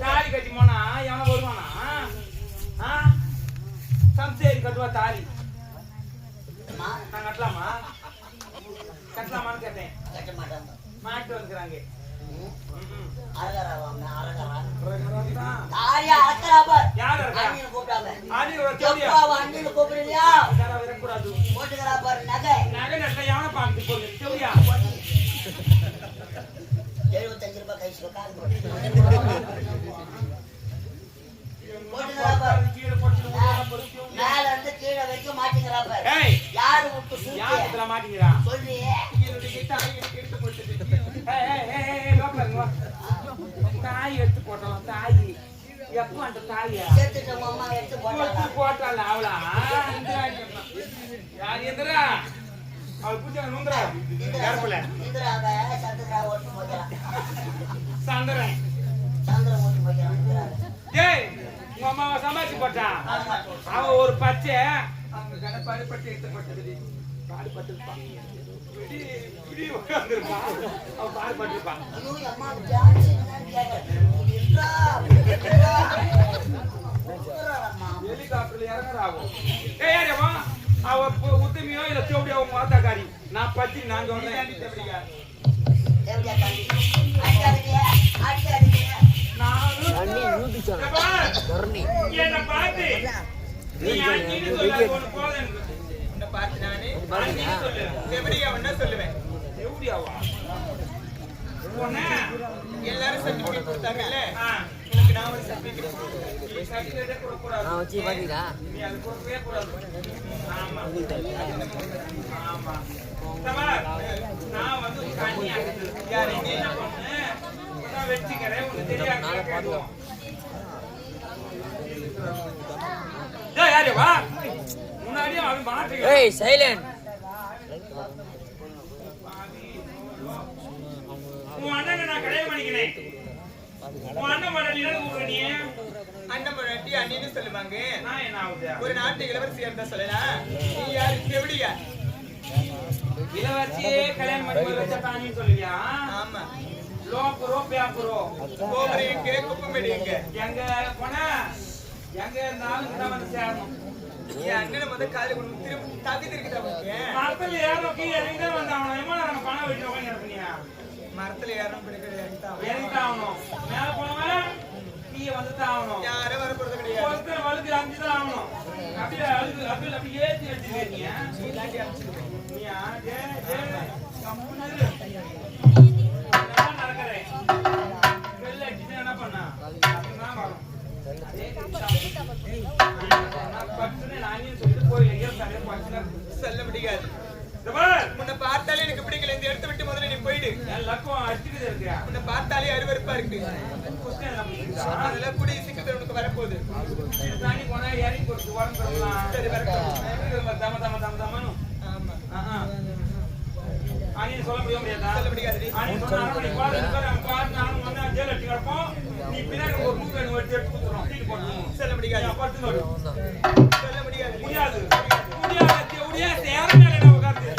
தாலி கட்டி போனா எவன வருவானா? சம்சேரி கட்டுவா தாலி. நான் கட்டலாமா? கட்டலாமான்னு கேட்டேன். மாட்டு வந்துக்கிறாங்க. கீழே வரைக்கும் மாட்டேங்கிறாப்ப யாரு மாட்டேங்கிறா சொல்லி தாய் எடுத்து போட்டலாம். தாய் எப்போ அந்த தாயா போட்டால அவளா யார் எந்திரா அவள் பூஜை நுந்துரா யாருக்குள்ள சந்திரன் ஏய் உங்க அம்மாவை சமாளிச்சு போட்டா அவ ஒரு பச்சை அவங்க கடப்பாடு பட்டு எடுத்து போட்டது பாடுபட்டு அவன் பாடுபட்டுருப்பான். ஹெலிகாப்டர்ல இறங்குறாவும் அவ உத்தமியோ இல்ல செவடியோ அவங்க வாத்தாக்காரி நான் பத்தி நான் சொல்றேன். என்ன பார்த்து நீ அண்ணின்னு சொல்ல ஒண்ணு போதும். உன்னை பார்த்து நானு அண்ணின்னு சொல்லுவேன். எப்படியா ஒன்ன சொல்லுவேன். எப்படியாவா உன்ன எல்லாரும் சர்டிபிகேட் கொடுத்தாங்கல்ல உனக்கு நான் ஒரு சர்டிபிகேட் கொடுக்கிறேன். சர்டிபிகேட் கொடுக்க கூடாது. நான் வச்சி பாத்தீங்களா நீ அது கொடுக்கவே கூடாது. ஆமா ஆமா தமா நான் வந்து கண்ணி ஆகுது யார் என்ன பண்ணு நான் வெச்சிக்கிறேன். உனக்கு தெரியாது கேட்கும். டேய் யாரே வா முன்னாடியே அவன் மாட்டீங்க. ஏய் சைலண்ட். உன் அண்ணனை நான் கல்யாணம் பண்ணிக்கிறேன். உன் அண்ணன் மடலில கூப்பிடுற நீ அண்ணன் மடட்டி அண்ணின்னு சொல்லுவாங்க. நான் என்ன ஆகுது ஒரு நாட்டு இளவரசியா இருந்தா சொல்லலாம். நீ யாரு எப்படியா இளவரசியே கல்யாணம் பண்ணி வச்ச தானின்னு சொல்லுவியா? ஆமா லோபரோ பேப்பரோ கோபரே எங்க குப்பமேடி எங்க போனா எங்க இருந்தாலும் தான் வந்து சேரணும். என் அண்ணனை வந்து காலையில் கொண்டு திருப்பி தகுதி இருக்குதா உனக்கு? மரத்துல ஏறணும் கீழே எங்க வந்தாகணும். எம்மா நாங்கள் பணம் வச்சு உட்காந்து இருப்பீங்க. மரத்துல ஏறணும் இறங்கித்தான் ஆகணும். மேல போனவன் கீழே வந்துதான் ஆகணும். யாரும் வர போறது கிடையாது. ஒருத்தர் வழுக்கு அஞ்சுதான் ஆகணும். அப்படியே அழுகு அப்படி அப்படி ஏற்றி வச்சுருக்கீங்க. நீயா நடக்கிறேன் வெள்ள அடிச்சுட்டு என்ன பண்ணா அப்படிதான் வரும். சொல்ல முடியாது. உன்னை பார்த்தாலே எனக்கு பிடிக்கல. இந்த இடத்த விட்டு முதல்ல நீ போயிடு. உன்னை பார்த்தாலே அருவருப்பா இருக்கு. அதெல்லாம் கூடிய சீக்கிரத்தில் உனக்கு வரப்போகுது. தாண்டி போனா இறங்கி கொடுத்து உடம்பு சரி வரட்டும். தம தம தம தமனும் அணி சொல்ல முடியாதா? சொல்ல முடியாது. அணி சொன்னா ஜெயில் அடிச்சு கிடப்போம். நீ பின்னாடி ஒரு மூக்கு எடுத்து கொடுத்துரும். சொல்ல முடியாது. சொல்ல முடியாது. முடியாது முடியாது சேர மேல உட்காந்து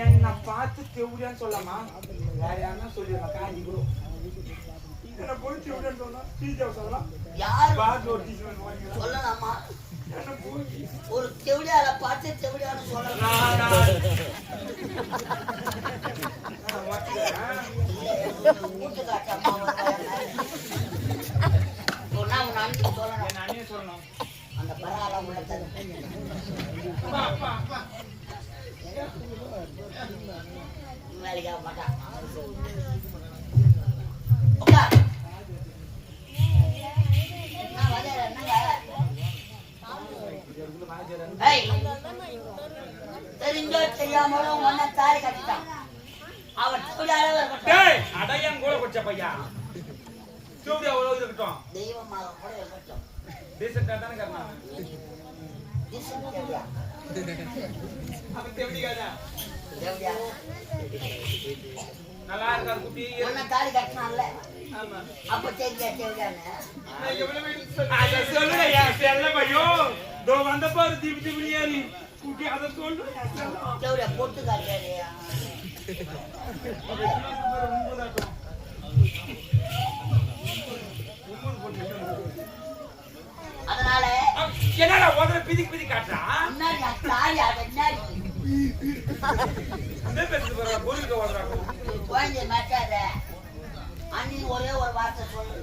என்ன பார்த்து தெவுடியான்னு சொல்லாமா வேற யாருன்னா சொல்லிடலாம் காஞ்சி கூட என்ன போய் தெவுடியான்னு சொன்னா டீச்சர் சொல்லலாம் யார் பாத்து ஒரு டீச்சர் சொல்லலாமா என்ன போய் ஒரு தெவுடியால பார்த்து தெவுடியான்னு சொல்லலாம் மூட்டு காட்டம்மா நானே சொல்லணும் அந்த பரவாயில்ல உள்ளது வேலைக்காக மாட்டான் தெரிஞ்சோ தெரியாமலும் ஒன்ன தாரி கட்டிட்டான் அவன் அடையான் கூட கொச்ச பையா தெய்வமாக கூட இருக்கட்டும் டீசென்ட்டா தானே கர்மா டீசென்ட் தேவையா அவன் தேவடியாதா தேவையா நல்லா இருக்கா குட்டி ஒன்ன தாரி கட்டினான்ல ஆமா அப்ப தேவையா தேவையான்னு நான் எவ்வளவு அத சொல்லுடா செல்ல பையோ தோ வந்த பாரு திபி திபினியாரி குட்டி அத சொல்லு தேவையா போட்டு காட்டியா அதனால என்னடா ஓதற பிதிக் பிதிக் காட்றா முன்னாடி தாரி அத முன்னாடி அந்த பேசுது பாரு போலிக்க ஓதறா கோயஞ்ச மாட்டாத அண்ணி ஒரே ஒரு வார்த்தை சொல்லு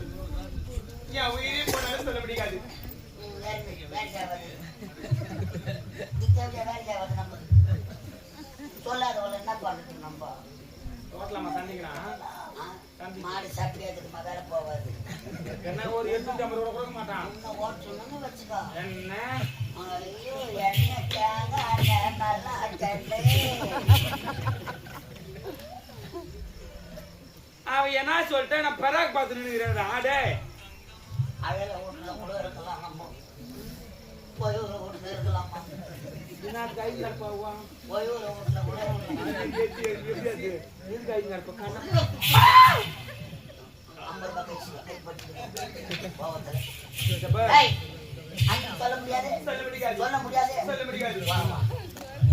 ஏன் உயிரே போனாலும் சொல்ல முடியாது சொல்லாதவள என்ன பண்றது நம்ம ரோட்லமா சந்திக்கிறான் மாடு சாப்பிட்டு அதுக்கு வேலை போவாது என்ன ஒரு 850 ரூபா கொடுக்க மாட்டான் இன்னும் ஓட்டு சொன்னு வச்சுக்கோ என்ன ஐயோ என்ன தேங்க நல்லா அவன் என்ன சொல்லிட்டு நான் பராக் பார்த்து நிற்கிறேன் ஆடே அவையில வீட்டுல கூட இருக்கலாம் நம்ம போயூர் வீட்டுல இருக்கலாமா கை நடப்பான் போயூர் வீட்டுல கூட கை நடப்ப 50 ரூபாய் போவதில்லை சொல்ல முடியாது சொல்ல முடியாது சொல்ல முடியாது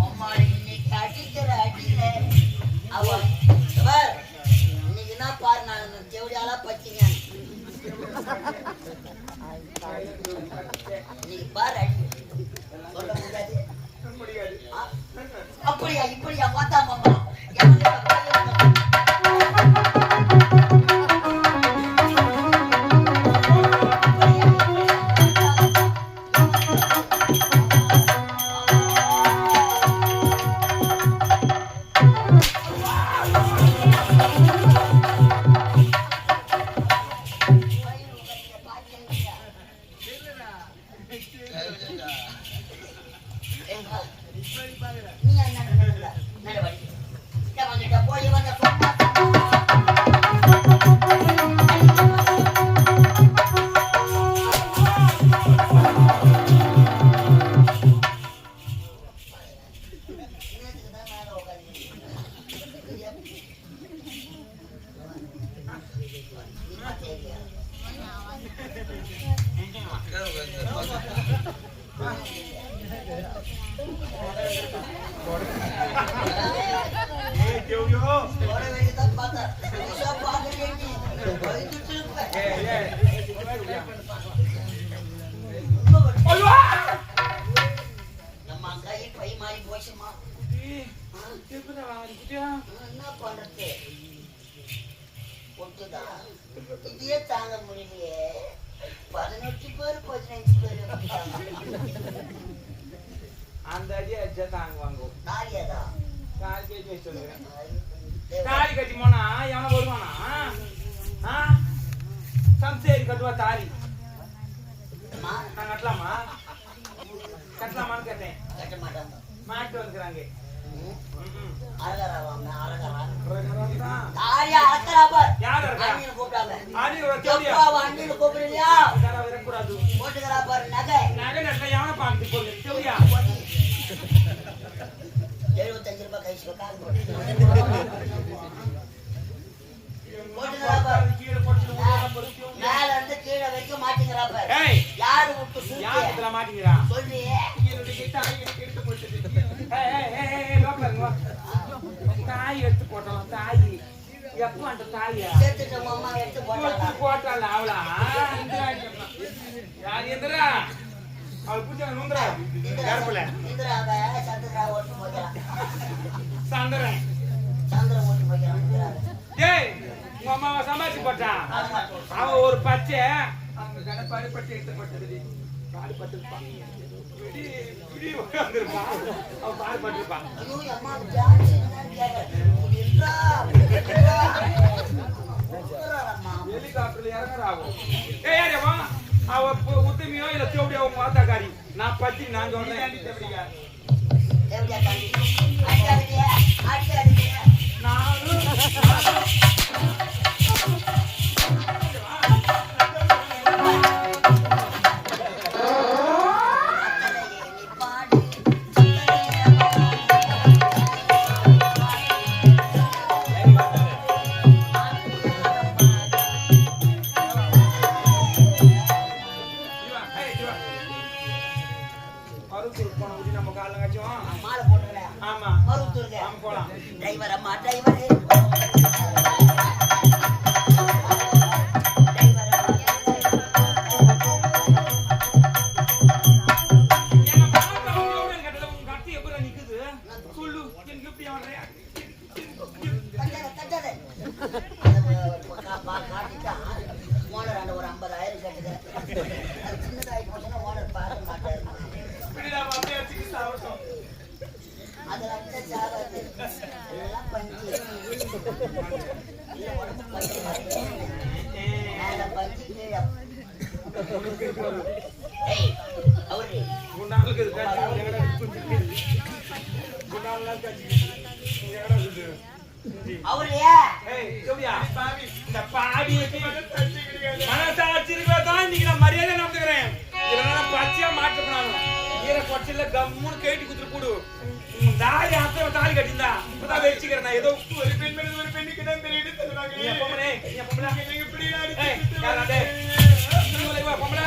அம்மாடி இன்னைக்கு அடிக்கிற அடியில அவ இன்னைக்கு என்ன பாரு நான் செவடியாலா பச்சிங்க இன்னைக்கு பாரு அடி சொல்ல முடியாது அப்படியா இப்படியா மாத்தா மாமா இதையே தாங்க முடியலையே 18 பேர் 15 பேர் அந்த அடியை அடிச்சா தாங்குவாங்க நாரியாதா கால் கேஜி வச்சு சொல்லுறேன் தாலி கட்டி போனா எவன வருவானா சம்சேரி கட்டுவா தாலி நான் கட்டலாமா கட்டலாமான்னு கேட்டேன் கட்ட மாட்டாங்க மாட்டு வந்துக்கிறாங்க மேல இருந்து கீழே வரைக்கும் மாட்டேங்கிறாப்ப யாரு விட்டு மாட்டேங்கிறான் சொல்லி தாய் எடுத்து போட்டலாம் தாய் எப்ப அந்த தாயா போட்டால அவளா யார் எந்திரா அவள் பூஜை நுந்திரா யாருக்குள்ள சந்திரன் ஏய் உங்க அம்மாவை சமாளிச்சு போட்டான் அவன் ஒரு பச்சை அவங்க கடப்பாடு பட்டு எடுத்துப்பட்டது பாடு பட்டுருப்பான் அவன் பாடு பட்டிருப்பான் ஹெலிகாப்டர்ல இறங்குறாவும் ஏறியவா அவ உத்தமியோ இல்ல தேவடியா உங்க மாத்தாக்காரி நான் பத்தி நான் சொல்றேன் ஓனர் ஒரு 50,000 கட்டுது சின்னதாகி போச்சுன்னா ஓனர் அவரையா இந்த பாடி மனசாட்சி இருக்கதான் இன்னைக்கு நான் மரியாதை நடந்துக்கிறேன். இதெல்லாம் பச்சையா மாற்றப்படாது. ஈர கொச்சல கம்முன்னு கேட்டி குத்துட்டு போடு. தாய் ஆத்திர தாலி கட்டிந்தா இப்பதான் வச்சுக்கிறேன். நான் ஏதோ ஒரு பெண் மேல ஒரு பெண்ணுக்கு தான் தெரியுது சொல்றாங்க. நீ பொம்பளை நீ பொம்பளை நீங்க இப்படி யாரடே நீ வா பொம்பளை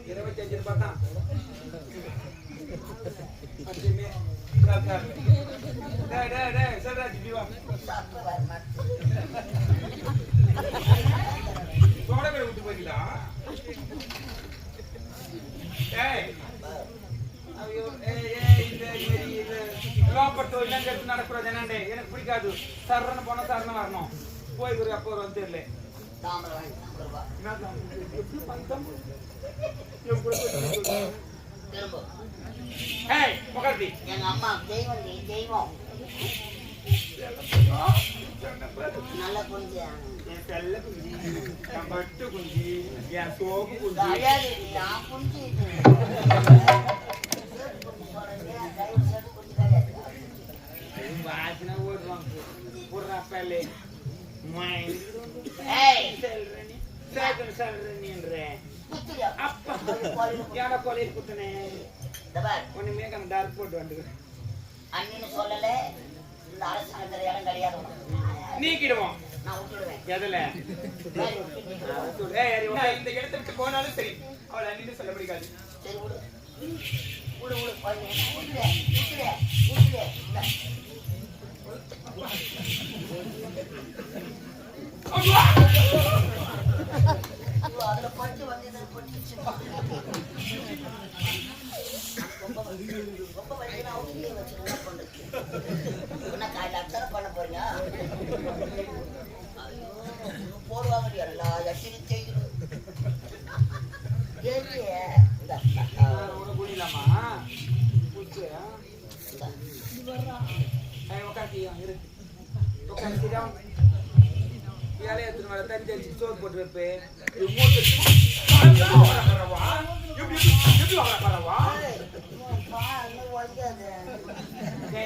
25 ரூபாய் தான். சொல்றா ஜிபி வா. சோட பேர் விட்டு போயிடலா. நடக்கிறது என்னண்டே எனக்கு பிடிக்காது. சரண போனா சரண வரணும். போய் ஒரு அப்போ வந்து தெரியல. எங்க அம்மா தெய்வம் தெய்வம் நல்ல குஞ்சு செல்ல குஞ்சி பட்டு குஞ்சி என் சோப்பு குஞ்சி குஞ்சு வாசனை ஓடுவாங்க ஒரு அப்பலே அப்பா யார கொலையில் குத்தனே ஒண்ணுமே கணக்கு டார்க் போட்டு வந்துக்கிறேன். அண்ணன்னு சொல்லல இந்த அரசாங்கத்துல இடம் கிடையாது. நீக்கிடுவோம். நான் விட்டுடுவேன். எதுல இந்த இடத்தை விட்டு போனாலும் சரி அவள் அண்ணின்னு சொல்ல முடியாது. சரி விடு விடு விடு விட்டுடு விட்டுடு அதுல பட்டு வந்து ரொம்ப வயசுல அவங்க வச்சு காலையில் அத்தனை பண்ண போறீங்க. போடுவாங்க எல்லா எட்டு செய்யணும். புரியலாமா சோறு போட்டு வைப்பேன்.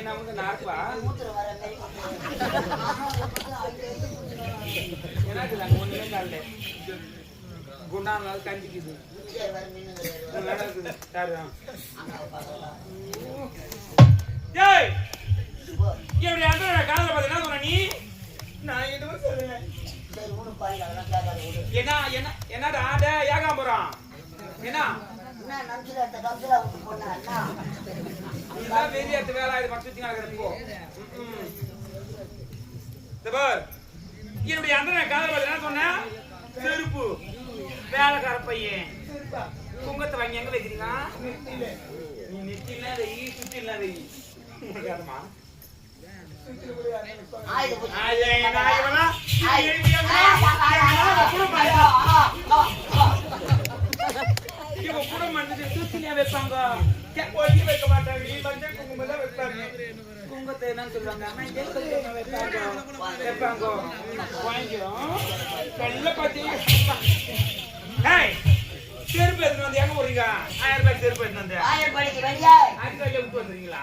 நமக்கு நார்ப்பா ஒண்ணுமே கால குண்டான கஞ்சிக்குது. காதல பாத்தீங்கன்னா சொன்ன நீ நான் எதுவும் சொல்லுவேன். என்னடா ஏகாம்பரம் என்ன வெளியேற்ற வேலை இது மட்டும் சுத்தி நடக்கிறப்போ என்னுடைய அந்த காதல் என்ன சொன்ன செருப்பு வேலைக்கார பையன் குங்கத்தை வாங்கி எங்க வைக்கிறீங்க? நீ நெத்தில வெயி சுத்தில வெயி உனக்காதமா வைப்பாங்க வைக்க மாட்டாங்க. குங்கத்தை என்னன்னு சொல்லுவாங்க வைப்பாங்க செருப்பு எடுத்துட்டு வந்து எங்க போறீங்க? 1000 ரூபாய் செருப்பு எடுத்து வந்து 1000 ரூபாய்க்கு விட்டு வந்துறீங்களா?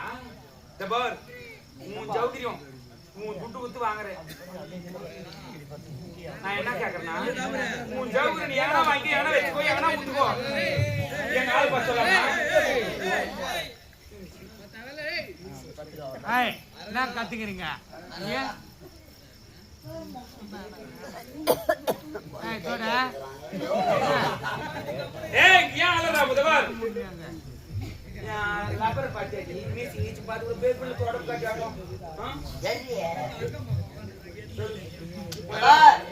உன் சௌகரியம் உன் துட்டு குத்து வாங்குறேன். நான் என்ன கேக்குறேன்னா உன் சௌகரியம் நீ எவனா வாங்கி எவனா வச்சுக்கோ எவனா விட்டுக்கோ. என் ஆள் பத்தலாமா? என்ன கத்துக்கிறீங்க?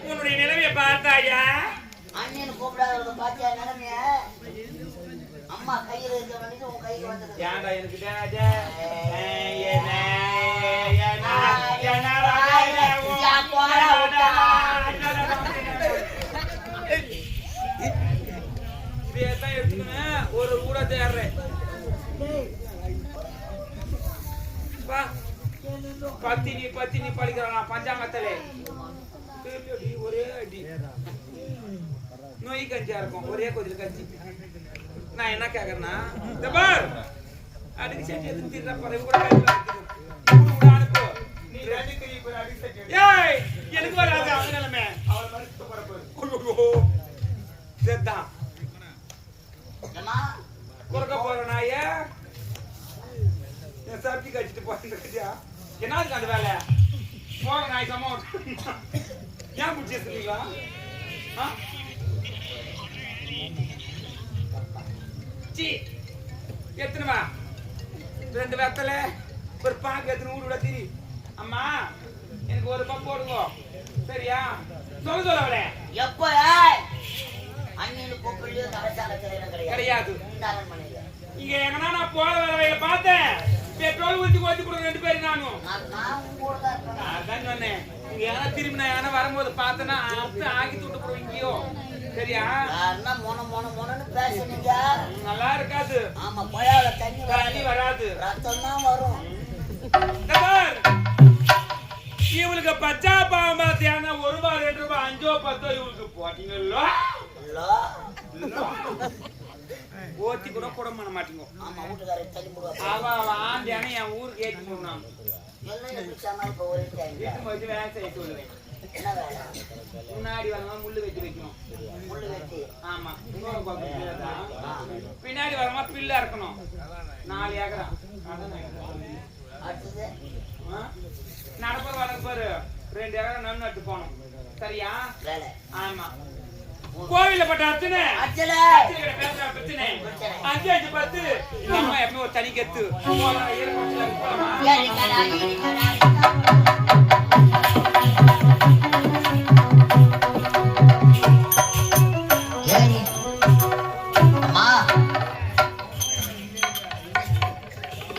உன்னுடைய நிலைமையை பார்த்தாயா? அண்ணன் கூப்பிடாத பாத்தியா நிலைமைய? அம்மா கையில இருக்க வேண்டியது உன் கைக்கு வந்தது. ஏன்டா எனக்கு ஒரு ஊட தேடுறேன். பத்தினி படிக்கிறான் பஞ்சாங்கத்திலே ஒரே அடி நோய் கஞ்சியா இருக்கும். ஒரே கொஞ்சம் கஞ்சி. நான் என்ன கேக்குறேன்னா அடிக்கு செஞ்சு எடுத்துட்டா பறவை கூட அனுப்போ. நீ எனக்கு வராது அவங்க நிலைமை. அவளை மறுத்து பரப்பு சேர்த்தான் குறைக்க போற நாய என் சப்ஜி கழிச்சிட்டு போறியா? என்னதுக்கு அந்த வேலை? போக நாய் சம ஏன் பிடிச்சி வச்சிருக்கீங்களா? சி எத்தனைமா 2 வெத்தலை ஒரு பாக்கு எத்தனை ஊர் விட திரி அம்மா எனக்கு ஒரு பப்பு போடுங்க சரியா சொல்ல அவளே எப்ப அண்ணனுக்கு கூப்பிடலையோ கிடையாது இந்த அரண்மனையில இங்க எங்கன்னா நான் போற வேலையில பார்த்தேன் பெட்ரோல் ஊத்தி கொடுங்க 2 பேரும் நானும் அதான் சொன்னேன் இங்க ஏன்னா திரும்பி நான் ஏன்னா வரும்போது பார்த்தேன்னா ஆக்கி தூட்டு போடுவீங்கயோ சரியா மொனன்னு பேசுனீங்க நல்லா இருக்காது ஆமா மழையால தண்ணி வராது ரத்தம் தான் வரும் இவளுக்கு பச்சா பாவம் பார்த்தியானா 1 ரூபாய் 2 ரூபாய் 5 10 இவளுக்கு போட்டீங்களோ ஓத்தி கூட போட மாட்டீங்க ஆமா வீட்டுக்காரர் தள்ளி போடுவாங்க அவ ஆண்டியான என் ஊருக்கு ஏற்றி போடணும் வீட்டு வேலை செய்ய சொல்லுவேன் முன்னாடி வரமா முள்ளு வெட்டி வைக்கணும் ஆமா பின்னாடி வரமா பில்லா இருக்கணும் 4 ஏக்கரா நடப்பர் வளர்க்க பாரு 2 ஏக்கரா நன்னு நட்டு போனோம் சரியா ஆமா கோவில பட்ட அர்ச்சனை பிரச்சனை 5 5 10 அம்மா எப்பவும் ஒரு தனி கெத்து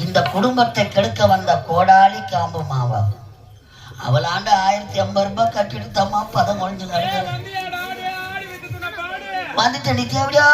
இந்த குடும்பத்தை கெடுக்க வந்த கோடாலி காம்பு மாவா அவளாண்டு 1050 ரூபாய் கட்டிட்டு தம்மா பதம் ஒழிஞ்சு நடக்க வந்துட்டு நீ தேவையா